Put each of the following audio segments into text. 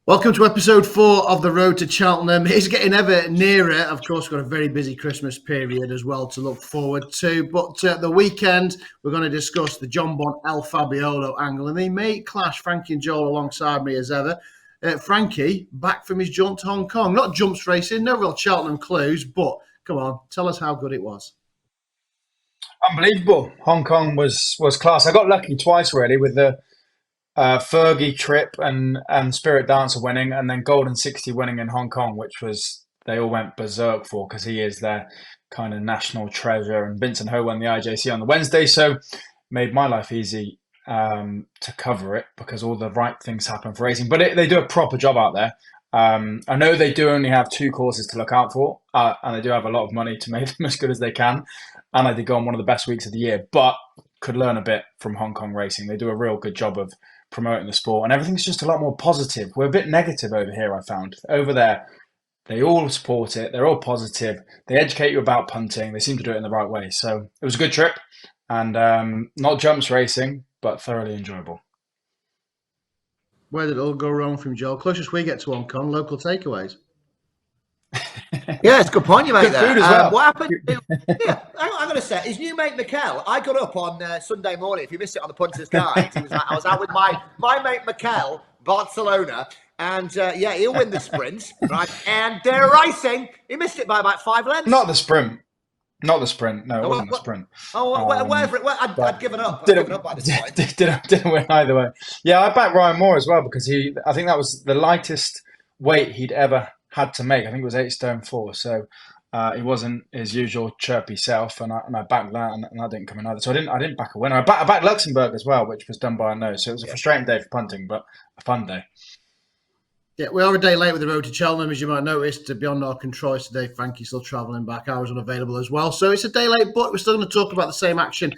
Welcome to episode 4 of The Road to Cheltenham. It's getting ever nearer. Of course, we've got a very busy Christmas period as well to look forward to. But the weekend, we're going to discuss the Jonbon El Fabiolo angle. And they may clash. Frankie and Joel alongside me as ever. Frankie, back from his jaunt to Hong Kong. Not jumps racing, no real Cheltenham clues. But come on, tell us how good it was. Unbelievable. Hong Kong was class. I got lucky twice, really, with the Fergie trip and Spirit Dancer winning, and then Golden 60 winning in Hong Kong, which was they all went berserk for because he is their kind of national treasure. And Vincent Ho won the IJC on the Wednesday, so made my life easy to cover it because all the right things happen for racing. But they do a proper job out there. I know they do only have 2 courses to look out for, and they do have a lot of money to make them as good as they can. And I did go on one of the best weeks of the year, but could learn a bit from Hong Kong racing. They do a real good job of promoting the sport, and everything's just a lot more positive. We're a bit negative over here, I found. Over there, they all support it. They're all positive. They educate you about punting. They seem to do it in the right way. So it was a good trip, and not jumps racing, but thoroughly enjoyable. Where did it all go wrong from Joel? Closest we get to Hong Kong, local takeaways. Yeah, it's a good point you make there. Food as well. What happened? Yeah, I'm going to say his new mate Mikel. I got up on Sunday morning. If you missed it on the Punter's Guide, I was out with my mate Mikel, Barcelona, and he'll win the sprint, right? And racing, he missed it by about 5 lengths. Not the sprint. No, it wasn't the sprint. Whatever. I'd given up. I'd given up by this point. Didn't win either way. Yeah, I backed Ryan Moore as well because I think that was the lightest weight he'd ever had to make. I think it was 8 stone 4. So he wasn't his usual chirpy self, and I backed that, and that didn't come in either. So I didn't back a winner. I backed Luxembourg as well, which was done by a nose. So it was a frustrating day for punting, but a fun day. Yeah, we are a day late with the road to Cheltenham, as you might notice. Beyond our control today, Frankie's still travelling back. I was unavailable as well. So it's a day late, but we're still going to talk about the same action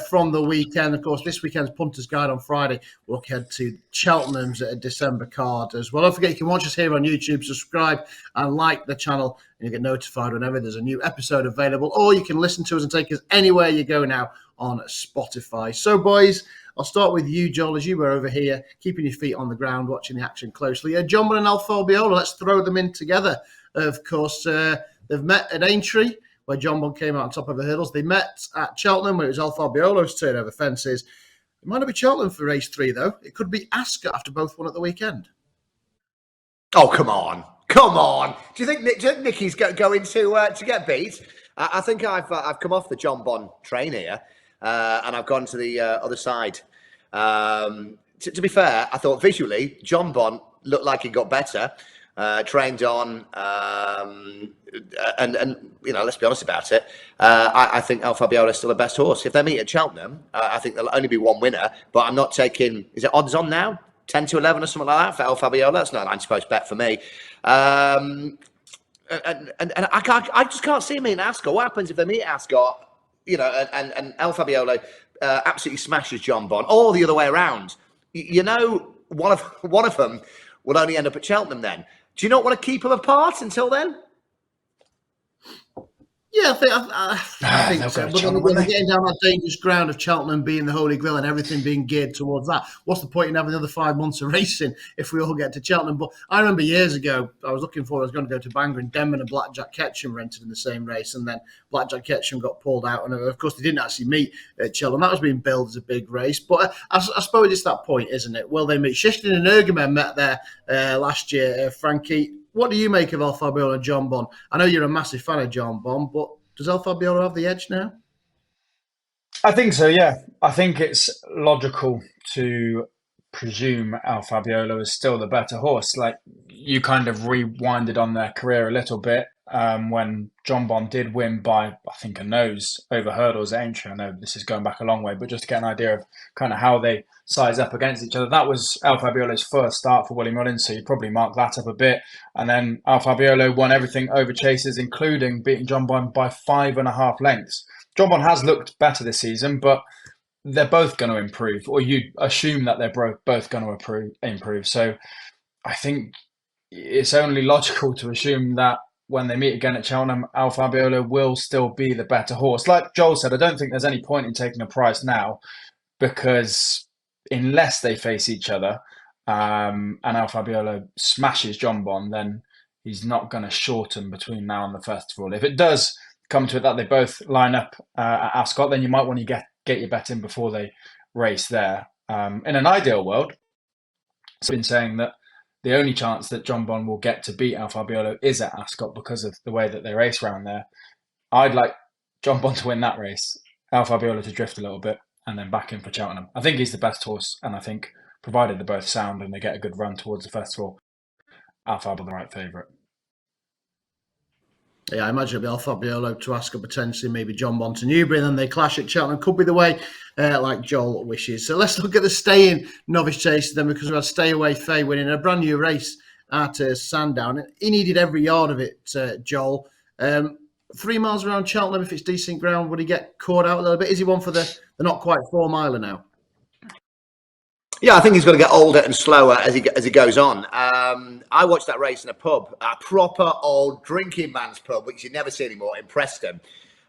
from the weekend. Of course, this weekend's Punter's Guide on Friday. We'll look ahead to Cheltenham's December card as well. Don't forget, you can watch us here on YouTube, subscribe and like the channel, and you get notified whenever there's a new episode available. Or you can listen to us and take us anywhere you go now on Spotify. So, boys, I'll start with you, Joel, as you were over here, keeping your feet on the ground, watching the action closely. Jonbon and El Fabiolo, let's throw them in together. Of course, they've met at Aintree, where Jonbon came out on top of the hurdles. They met at Cheltenham, where it was El Fabiolo's turn over fences. It might not be Cheltenham for race 3, though. It could be Ascot after both won at the weekend. Oh, come on. Do you think Nicky's going to get beat? I think I've come off the Jonbon train here. And I've gone to the other side. To be fair, I thought visually, Jonbon looked like he got better, trained on, and let's be honest about it. I think El Fabiolo is still the best horse. If they meet at Cheltenham, I think there'll only be one winner. But I'm not taking. Is it odds on now? 10 to 11 or something like that for El Fabiolo. That's not an anti-post bet for me. And I just can't see him in Ascot. What happens if they meet Ascot? And El Fabiolo absolutely smashes Jonbon, or the other way around. One of them will only end up at Cheltenham then. Do you not want to keep them apart until then? Yeah, I think so. But then we're getting down that dangerous ground of Cheltenham being the Holy Grail and everything being geared towards that. What's the point in having another 5 months of racing if we all get to Cheltenham? But I remember years ago, I was going to go to Bangor, and Denman and Blackjack Ketchum were entered in the same race, and then Blackjack Ketchum got pulled out, and of course they didn't actually meet at Cheltenham. That was being billed as a big race. But I suppose it's that point, isn't it? Will they meet? Shishkin and Ergamen met there last year, Frankie. What do you make of El Fabiolo and Jonbon? I know you're a massive fan of Jonbon, but does El Fabiolo have the edge now? I think so, yeah. I think it's logical to presume El Fabiolo is still the better horse. Like, you kind of rewinded on their career a little bit when Jonbon did win by, I think, a nose over hurdles at Aintree. I know this is going back a long way, but just to get an idea of kind of how they size up against each other. That was El Fabiolo's first start for Willie Mullins, so you probably mark that up a bit. And then El Fabiolo won everything over chases, including beating Jonbon by 5.5 lengths. Jonbon has looked better this season, but they're both going to improve, or you assume that they're both going to improve. So I think it's only logical to assume that when they meet again at Cheltenham, El Fabiolo will still be the better horse. Like Joel said, I don't think there's any point in taking a price now, because unless they face each other, and El Fabiolo smashes Jonbon, then he's not going to shorten between now and the festival. If it does come to it that they both line up at Ascot, then you might want to get your bet in before they race there. In an ideal world, I've been saying that the only chance that Jonbon will get to beat El Fabiolo is at Ascot because of the way that they race around there. I'd like Jonbon to win that race, El Fabiolo to drift a little bit, and then back in for Cheltenham. I think he's the best horse, and I think provided they're both sound and they get a good run towards the festival, El Fabiolo the right favourite. Yeah, I imagine it'll be El Fabiolo to Ascot, potentially maybe Jonbon to Newbury, and then they clash at Cheltenham. Could be the way, like Joel wishes. So let's look at the staying Novice Chase then, because we had Stay Away Faye winning a brand new race at Sandown. He needed every yard of it, Joel. 3 miles around Cheltenham, if it's decent ground, would he get caught out a little bit? Is he one for the not quite 4 miler now? Yeah, I think he's going to get older and slower as he goes on. I watched that race in a pub, a proper old drinking man's pub, which you never see anymore, in Preston.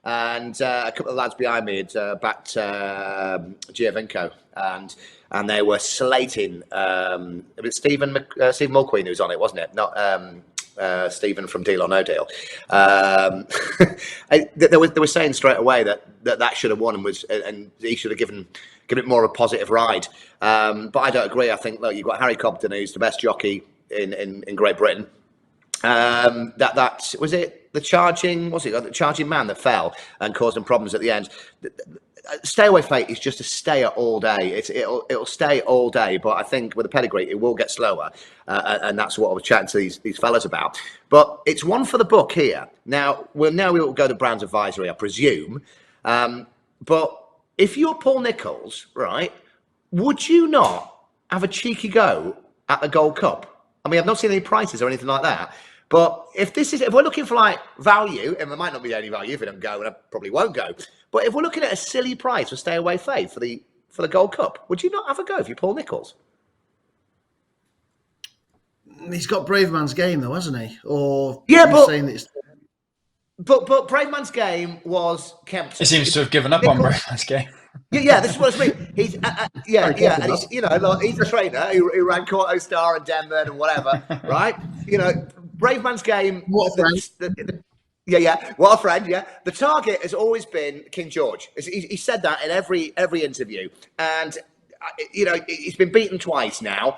And a couple of lads behind me had backed Giovinco, and they were slating. It was Stephen Mulqueen who was on it, wasn't it? Not Stephen from Deal or No Deal. They were saying straight away that should have won and he should have given it more of a positive ride. But I don't agree. I think, look, you've got Harry Cobden, who's the best jockey in Great Britain. That was it. The charging man that fell and caused them problems at the end. Stay Away Fate is just a stayer all day. It'll stay all day, but I think with a pedigree, it will get slower, and that's what I was chatting to these fellas about. But it's one for the book here. Now we'll go to Brown's Advisory, I presume. But if you're Paul Nicholls, right, would you not have a cheeky go at the Gold Cup? I mean, I've not seen any prices or anything like that. But if we're looking for like value, and there might not be any value if we don't go, and I probably won't go. But if we're looking at a silly price for Stay Away Faye for the Gold Cup, would you not have a go if you're Paul Nicholls? He's got Brave Man's Game though, hasn't he? Or yeah, but Brave Man's Game was Kempton. He seems to have given up on Brave Man's Game. Yeah, this is what I mean. He's and he's he's a trainer who ran Corto Star and Denman and whatever, right? Brave Man's Game. What a friend. What a friend. Yeah, the target has always been King George. He said that in every interview, and he's been beaten twice now.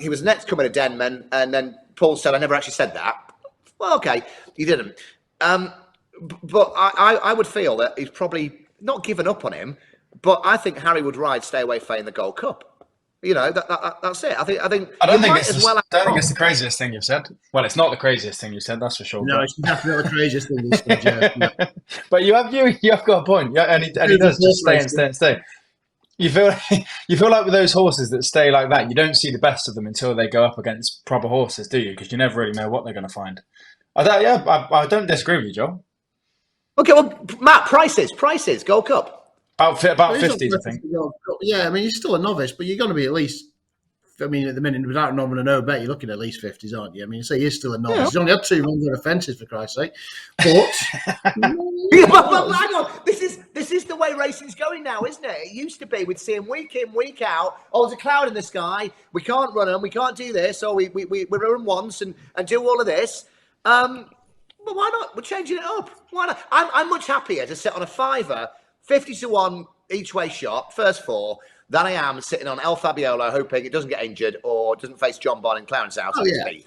He was next coming to Denman, and then Paul said, "I never actually said that." Well, okay, he didn't. But I would feel that he's probably not given up on him, but I think Harry would ride Stay Away Faye in the Gold Cup. That's it. I don't think it's the craziest thing you've said. Well, it's not the craziest thing you've said, that's for sure. No, it's definitely the craziest thing you've said. Yeah. But you have got a point. Yeah, and he does just stay. You feel like with those horses that stay like that, you don't see the best of them until they go up against proper horses, do you? Because you never really know what they're going to find. I don't disagree with you, Joel. Okay, well, Matt, prices, Gold Cup. About 50s, I think. Yeah, I mean, you're still a novice, but you're going to be at least, I mean, at the minute, without knowing a no bet, you're looking at least 50s, aren't you? I mean, so he is still a novice. Yeah. He's only had 2 runs on offences, for Christ's sake. But... but hang on, this is the way racing's going now, isn't it? It used to be, we'd see him week in, week out. Oh, there's a cloud in the sky. We can't run them. We can't do this. Or we run them once and do all of this. But why not? We're changing it up. Why not? I'm much happier to sit on a fiver, 50-1 each way shot, first 4, than I am sitting on El Fabiolo hoping it doesn't get injured or doesn't face Jonbon in Clarence House. Oh, yeah.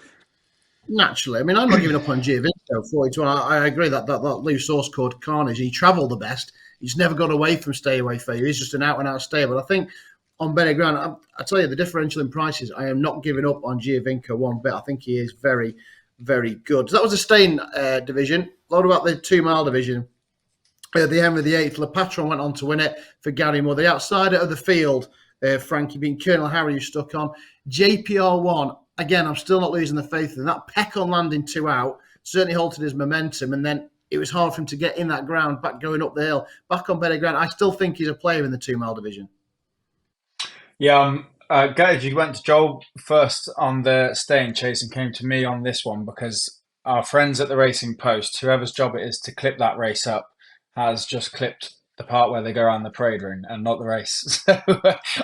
Naturally. I mean, I'm not giving up on Giovinco 42. I agree that loose horse called Carnage, he travelled the best. He's never got away from Stay Away Faye. He's just an out-and-out stayer. But I think on better ground, I tell you, the differential in prices, I am not giving up on Giovinco one bit. I think he is very, very good. So that was the staying division. What about the 2 mile division? At the end of the 8th, Le Patron went on to win it for Gary Moore. The outsider of the field, Frankie, being Colonel Harry, who stuck on. JPR1, again, I'm still not losing the faith in that. Peck on landing 2 out certainly halted his momentum, and then it was hard for him to get in that ground, back going up the hill, back on better ground. I still think he's a player in the 2 mile division. Yeah, Gage, you went to Joel first on the staying chase and came to me on this one because our friends at the Racing Post, whoever's job it is to clip that race up, has just clipped the part where they go around the parade ring and not the race. So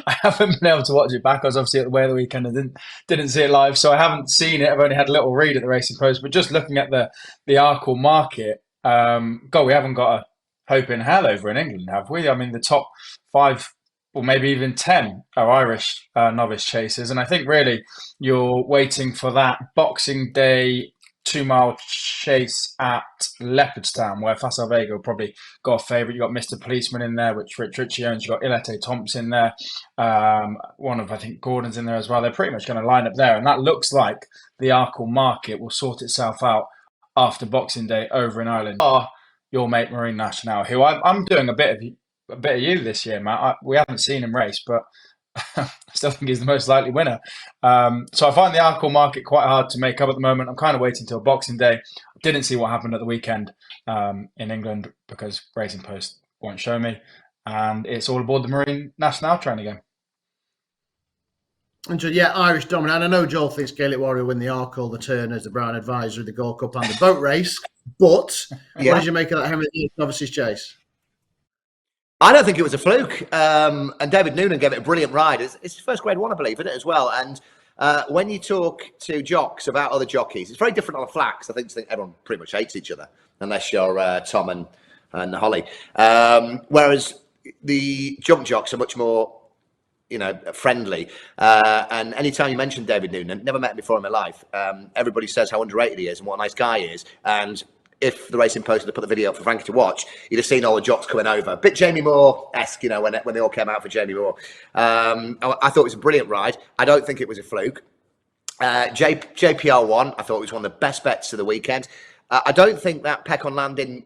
I haven't been able to watch it back. I was obviously at the way of the weekend and didn't see it live, so I haven't seen it. I've only had a little read at the Racing Post, but just looking at the Arkle market, God, we haven't got a hope in hell over in England, have we? I mean, the top 5 or maybe even 10 are Irish novice chasers, and I think really you're waiting for that Boxing Day 2-mile chase at Leopardstown, where Facile Vega will probably got a favourite. You've got Mr. Policeman in there, which Rich Ritchie owns. You've got Ilete Thompson there. One of, I think, Gordon's in there as well. They're pretty much going to line up there. And that looks like the Arkle market will sort itself out after Boxing Day over in Ireland. Your mate, Marine National, who I'm doing a bit of you this year, Matt. We haven't seen him race, but I still think he's the most likely winner. So I find the Arkle market quite hard to make up at the moment. I'm kind of waiting till Boxing Day. I didn't see what happened at the weekend in England because Racing Post won't show me. And it's all aboard the Marine National train again. And so, yeah, Irish dominant. And I know Joel thinks Gaelic Warrior will win the Arkle, the Turners, the Brown Advisory, the Gold Cup and the boat race. But what did you make of that Henry Novices chase? I don't think it was a fluke. And David Noonan gave it a brilliant ride. It's his first grade 1, I believe, isn't it, as well? And when you talk to jocks about other jockeys, it's very different on the flats. I think everyone pretty much hates each other, unless you're Tom and Holly. Whereas the jump jocks are much more, friendly. And anytime you mention David Noonan, never met him before in my life, everybody says how underrated he is and what a nice guy he is. And if the Racing Post had put the video up for Frankie to watch, you'd have seen all the jocks coming over. A bit Jamie Moore-esque, when they all came out for Jamie Moore. I thought it was a brilliant ride. I don't think it was a fluke. JPR won. I thought it was one of the best bets of the weekend. I don't think that Peck on landing.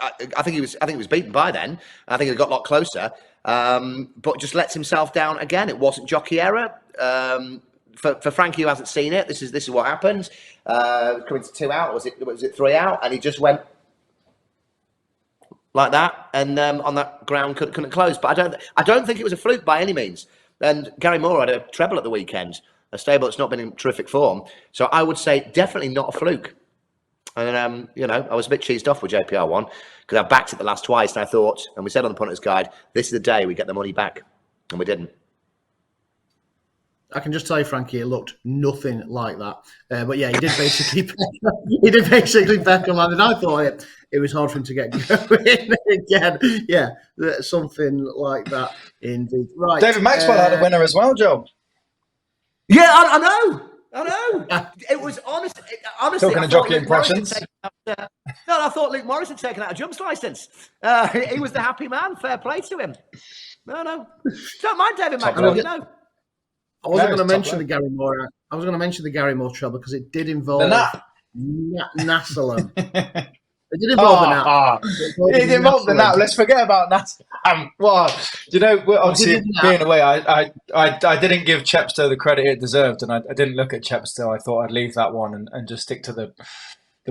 I think he was beaten by then. I think it got a lot closer, but just lets himself down again. It wasn't jockey error. For Frankie, who hasn't seen it, this is what happened. Coming to 2 out, was it 3 out? And he just went like that, and on that ground couldn't close. But I don't think it was a fluke by any means. And Gary Moore had a treble at the weekend, a stable that's not been in terrific form. So I would say definitely not a fluke. And I was a bit cheesed off with JPR1 because I backed it the last twice, and I thought, and we said on the Punter's Guide, this is the day we get the money back, and we didn't. I can just tell you, Frankie, it looked nothing like that. But yeah, he did basically back on land, and I thought it was hard for him to get going again. Yeah, something like that indeed. Right, David Maxwell had a winner as well, Joe. Yeah, I know. It was honestly. Talking of jockey impressions. I thought Luke Morris had taken out a jumps license. He was the happy man. Fair play to him. No. Don't mind David Maxwell. I wasn't going to mention the Gary Moore. I was going to mention the Gary Moore trouble because it did involve Nassalam. It did involve the Nat. It involved the Nat. Let's forget about Nassalam. Well, obviously being away, I didn't give Chepstow the credit it deserved, and I didn't look at Chepstow. I thought I'd leave that one and just stick to the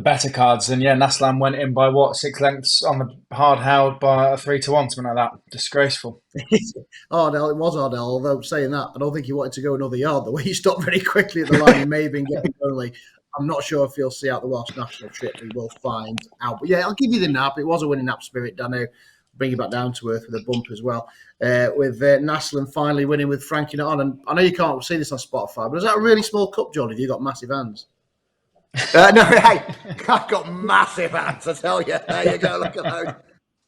better cards. And yeah, Nassalam went in by 6 lengths on the hard held by a 3-1, something like that. Disgraceful. Ardell, it was Ardell, although saying that, I don't think he wanted to go another yard. The way he stopped very quickly at the line, he may have been getting only. I'm not sure if he'll see out the Welsh national trip. We will find out. But yeah, I'll give you the nap. It was a winning nap spirit, Dano. Bring you back down to earth with a bump as well. With Nassalam finally winning with Frankie not on. And I know you can't see this on Spotify, but is that a really small cup, John? Have you got massive hands? No, hey, I've got massive hands, I tell you. There you go, look at those.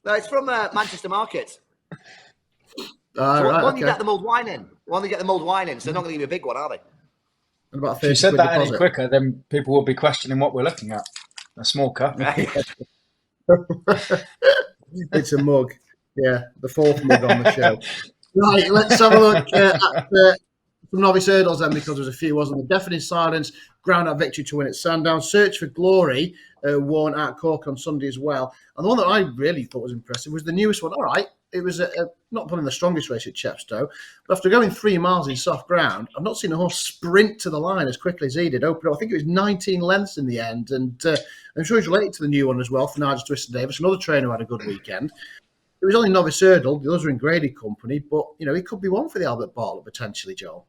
No, it's from Manchester Market. You get the mulled wine in. So they're not going to give you a big one, are they? And about if you said that any quicker, then people will be questioning what we're looking at. A small cup. It's a mug. Yeah, the 4th mug on the show. Right, let's have a look at some novice hurdles then, because there's a few, wasn't there? Deafening Silence, ground out victory to win at Sandown. Search for Glory won at Cork on Sunday as well. And the one that I really thought was impressive was the newest one. All right, it was not probably the strongest race at Chepstow, but after going 3 miles in soft ground, I've not seen a horse sprint to the line as quickly as he did. Opened up, I think it was 19 lengths in the end, and I'm sure he's related to the new one as well, for Nigel Twiston-Davis, another trainer who had a good weekend. It was only novice hurdle, the others were in graded company, but he could be one for the Albert Bartlett potentially, Joel.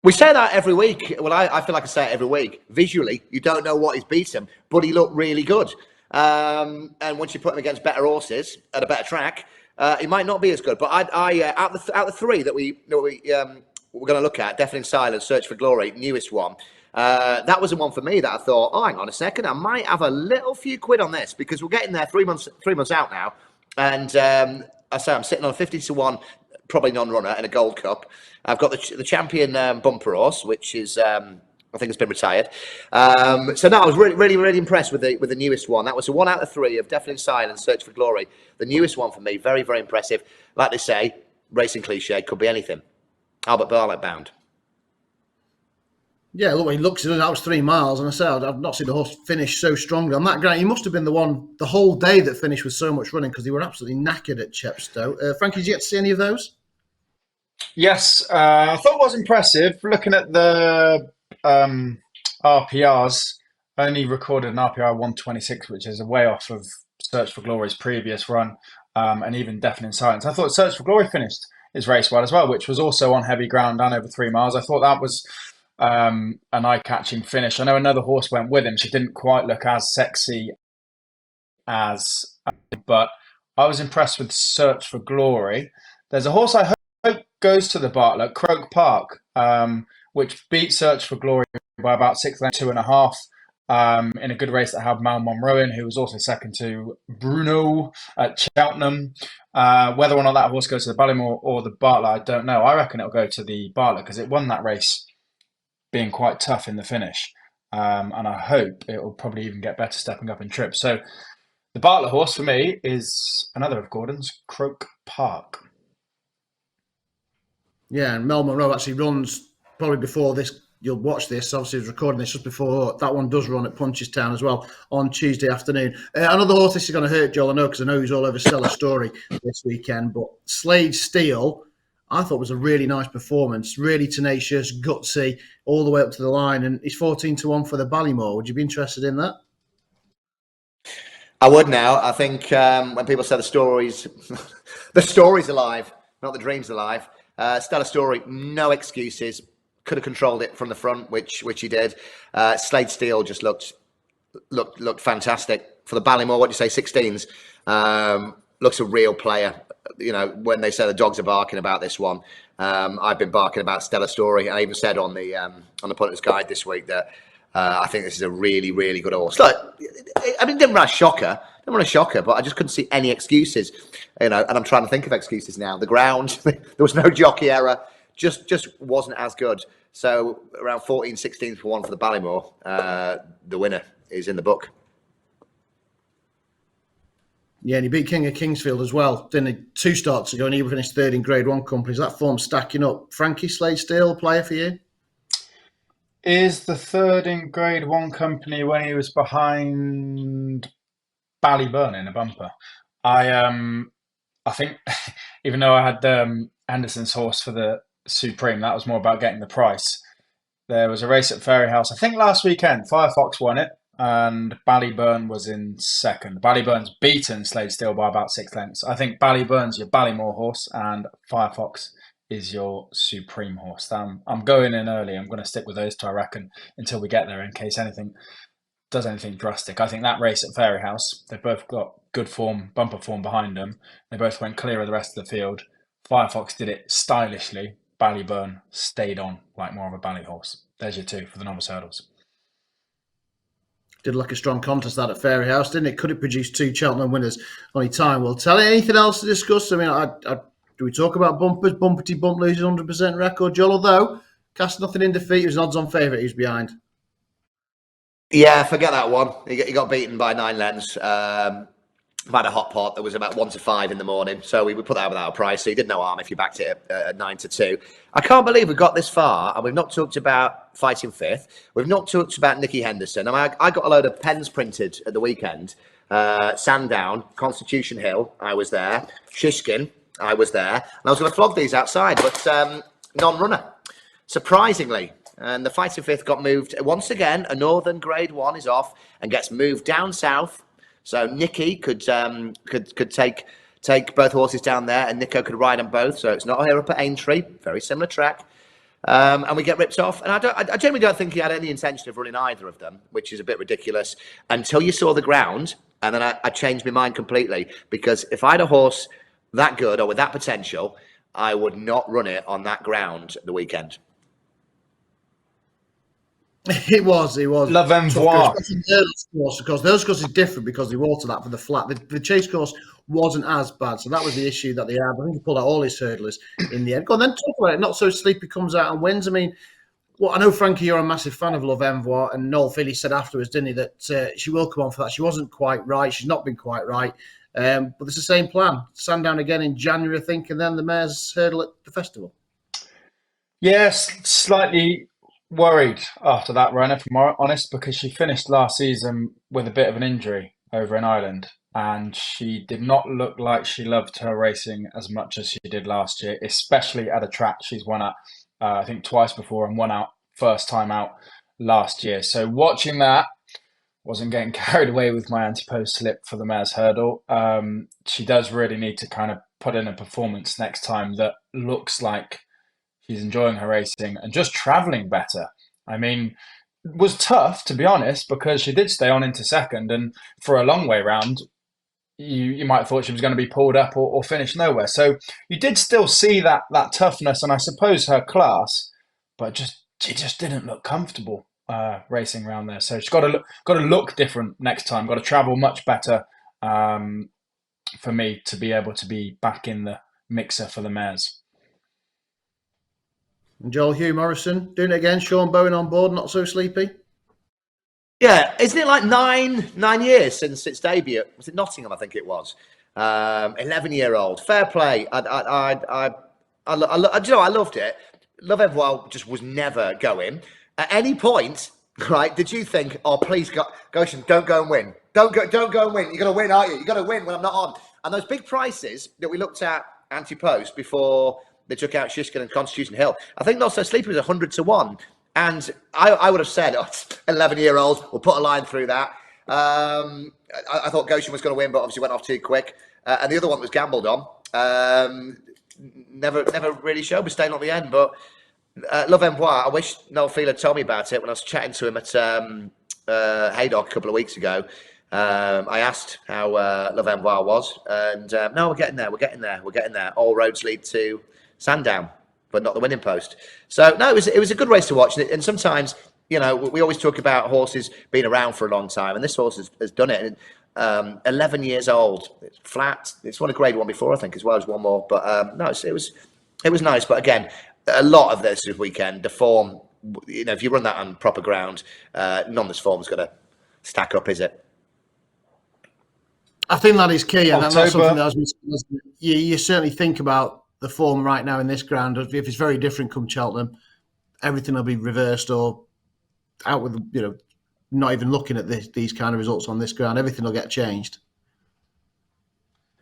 We say that every week. Well, I feel like I say it every week. Visually, you don't know what he's beaten, but he looked really good. And once you put him against better horses at a better track, he might not be as good. But out the three that we're going to look at, Deafening Silence, Search for Glory, newest one. That was the one for me that I thought, oh, hang on a second, I might have a little few quid on this, because we're getting there 3 months out now, and I say I'm sitting on a 50-1, probably non-runner in a Gold Cup. I've got the champion bumper horse, which is I think it's been retired. So no, I was really impressed with the newest one. That was a 1 out of 3 of Deafening Silence, Search for Glory. The newest one for me, very impressive. Like they say, racing cliche, could be anything. Albert Bartlett bound. Yeah, look, when he looks at it, that was 3 miles, and I said I've not seen the horse finish so strongly on that ground. He must have been the one the whole day that finished with so much running, because they were absolutely knackered at Chepstow. Frankie, did you get to see any of those? Yes, I thought it was impressive. Looking at the RPRs, only recorded an RPR 126, which is a way off of Search for Glory's previous run, and even Deafening Silence. I thought Search for Glory finished his race well as well, which was also on heavy ground and over 3 miles. I thought that was an eye-catching finish. I know another horse went with him. She didn't quite look as sexy as, but I was impressed with Search for Glory. There's a horse I hope goes to the Bartlett, Croke Park, which beat Search for Glory by about 6 lengths, 2.5, in a good race that had Mal Monroe in, who was also second to Bruno at Cheltenham. Whether or not that horse goes to the Ballymore or the Bartlett, I don't know. I reckon it'll go to the Bartlett, because it won that race being quite tough in the finish. And I hope it will probably even get better stepping up in trips. So the Bartlett horse for me is another of Gordon's, Croke Park. Yeah, and Mel Monroe actually runs probably before this. You'll watch this. Obviously, I was recording this just before that one does run at Punchestown as well on Tuesday afternoon. Another horse, this is going to hurt Joel, I know, because I know he's all over Stellar Story this weekend. But Slade Steel, I thought was a really nice performance, really tenacious, gutsy, all the way up to the line, and he's 14-1 for the Ballymore. Would you be interested in that? I would now. I think when people say the story's alive, not the dream's alive. Stellar Story, no excuses. Could have controlled it from the front, which he did. Slade Steel just looked fantastic for the Ballymore. What do you say, 16s? Looks a real player. You know, when they say the dogs are barking about this one, I've been barking about Stellar Story. I even said on the Punter's Guide this week that I think this is a really good horse. Look, I mean, it didn't run a shocker. But I just couldn't see any excuses. You know, and I'm trying to think of excuses now. The ground, there was no jockey error. Just wasn't as good. So around 14-16-1 for the Ballymore. The winner is in the book. Yeah, and he beat King of Kingsfield as well, didn't he? 2 starts ago, and he finished third in Grade 1 companies. That form's stacking up. Frankie, Slade Steel, player for you? Is the third in Grade 1 company when he was behind Ballyburn in a bumper. I think even though I had Henderson's horse for the Supreme, that was more about getting the price. There was a race at Fairyhouse, I think last weekend. Firefox won it, and Ballyburn was in second. Ballyburn's beaten Slade Steel by about 6 lengths. I think Ballyburn's your Ballymore horse, and Firefox is your Supreme horse. I'm going in early. I'm going to stick with those two, I reckon, until we get there, in case anything does anything drastic. I think that race at Fairyhouse, they've both got good form, bumper form behind them. They both went clear of the rest of the field. Firefox did it stylishly. Ballyburn stayed on like more of a bally horse. There's your 2 for the novice hurdles. Did like a strong contest that at Fairyhouse, didn't it? Could it produce 2 Cheltenham winners? Only time will tell. Anything else to discuss? I mean, do we talk about bumpers? Bumpety Bump loses 100% record. Joel, although cast nothing in defeat, he was an odds-on favourite. He was behind. Yeah, forget that one. He got beaten by 9 lengths. By the hot pot that was about 1-5 in the morning. So we would put that without a price. So you did no harm if you backed it at 9-2. I can't believe we got this far and we've not talked about Fighting Fifth. We've not talked about Nicky Henderson. I mean, I got a load of pens printed at the weekend. Sandown, Constitution Hill, I was there. Shishkin, I was there. And I was going to flog these outside, but non-runner, surprisingly. And the Fighting Fifth got moved. Once again, a Northern Grade 1 is off and gets moved down south. So Nicky could take both horses down there, and Nico could ride them both. So it's not here up at Aintree, very similar track, and we get ripped off. And I generally don't think he had any intention of running either of them, which is a bit ridiculous until you saw the ground And then I changed my mind completely, because if I had a horse that good or with that potential, I would not run it on that ground at the weekend. It was. La Venvoie. Because those courses is different because they water that for the flat. The chase course wasn't as bad, so that was the issue that they had. I think he pulled out all his hurdlers in the end. Go on, then talk about it. Not So Sleepy comes out and wins. I mean, well, I know, Frankie, you're a massive fan of La Venvoie, and Noel Philly said afterwards, didn't he, that she will come on for that. She wasn't quite right. She's not been quite right. But it's the same plan. Sandown again in January, I think, and then the mare's hurdle at the festival. Yes, slightly worried after that run, if I'm honest, because she finished last season with a bit of an injury over in Ireland, and she did not look like she loved her racing as much as she did last year, especially at a track she's won at, I think, twice before, and won out first time out last year. So watching that, wasn't getting carried away with my anti-post slip for the mare's hurdle. She does really need to kind of put in a performance next time that looks like she's enjoying her racing and just travelling better. I mean, it was tough, to be honest, because she did stay on into second, and for a long way round, you might have thought she was going to be pulled up or finish nowhere. So you did still see that toughness, and I suppose her class, but she just didn't look comfortable racing around there. So she's got to look different next time. Got to travel much better for me to be able to be back in the mixer for the mares. And Joel, Hugh Morrison doing it again. Sean Bowen on board, Not So Sleepy. Yeah, isn't it like nine years since its debut? Was it Nottingham? I think it was. 11-year-old. Fair play. I loved it. La Venvoie just was never going. At any point, right? Did you think, oh, please, Goshen, don't go and win. Don't go and win. You're going to win, aren't you? You're going to win when I'm not on. And those big prices that we looked at anti-post before they took out Shishkin and Constitution Hill, I think Not So Sleepy was 100 to 1. And I would have said, oh, 11-year-old, we'll put a line through that. I thought Goshen was going to win, but obviously went off too quick. And the other one was gambled on. Never really showed. We staying on the end, but La Venvoie, I wish Noel Field had told me about it when I was chatting to him at Haydock a couple of weeks ago. I asked how La Venvoie was, and no, we're getting there. All roads lead to Sandown, but not the winning post. So no, it was a good race to watch. And sometimes, you know, we always talk about horses being around for a long time, and this horse has done it. And 11 years old, it's flat. It's won a Grade 1 before, I think, as well as one more. But no, it was nice. But again, a lot of this weekend, the form, you know, if you run that on proper ground, none of this form's going to stack up, is it? I think that is key, and that's something that you certainly think about the form right now in this ground. If it's very different come Cheltenham, everything will be reversed or out with, you know, not even looking at these kind of results on this ground. Everything will get changed.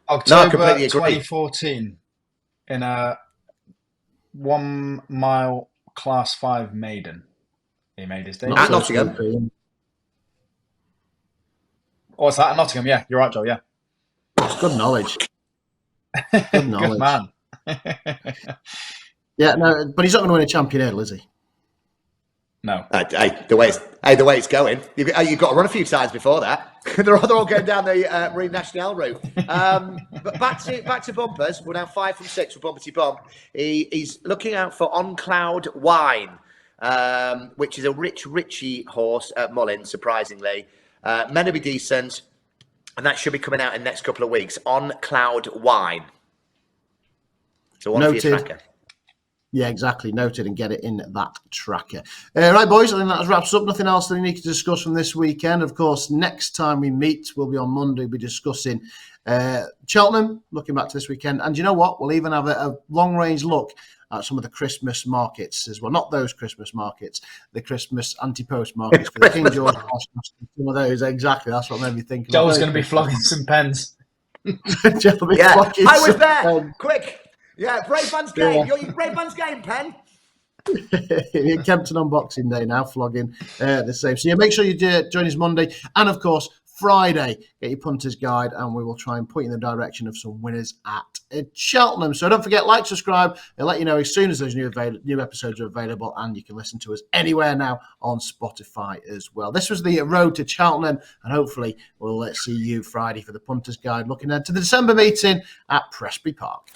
October 2014 in a 1 mile Class 5 maiden. He made his debut. At Nottingham. Oh, what's that? At Nottingham, yeah. You're right, Joe, yeah. It's good knowledge. Good knowledge. Good man. Yeah, no, but he's not going to win a champion hurdle, is he? No. The way it's going, you've got to run a few times before that. they're all going down the Marine Nationale route. But back to bumpers. We're now 5 from 6 for Bumpety Bump. He's looking out for On Cloud Wine, which is a Richie horse at Mullins, surprisingly. Meant to be decent, and that should be coming out in the next couple of weeks. On Cloud Wine. So one Noted. for your tracker. Yeah, exactly. Noted, and get it in that tracker. Right, boys, I think that wraps up. Nothing else that we need to discuss from this weekend. Of course, next time we meet will be on Monday. We'll be discussing Cheltenham, looking back to this weekend. And you know what? We'll even have a long-range look at some of the Christmas markets as well. Not those Christmas markets, the Christmas anti-post markets. For the King George, some of those, exactly. That's what made me think. Joel's going to be flogging some pens. I was there. Quick. Yeah, Brave Man's game. Your Brave Man's game, Pen. Kempton on Boxing Day now, flogging the same. So yeah, make sure you join us Monday. And of course, Friday. Get your punter's guide, and we will try and put you in the direction of some winners at Cheltenham. So don't forget, like, subscribe. It'll let you know as soon as those new episodes are available, and you can listen to us anywhere now on Spotify as well. This was the road to Cheltenham, and hopefully we'll see you Friday for the punter's guide, looking ahead to the December meeting at Presby Park.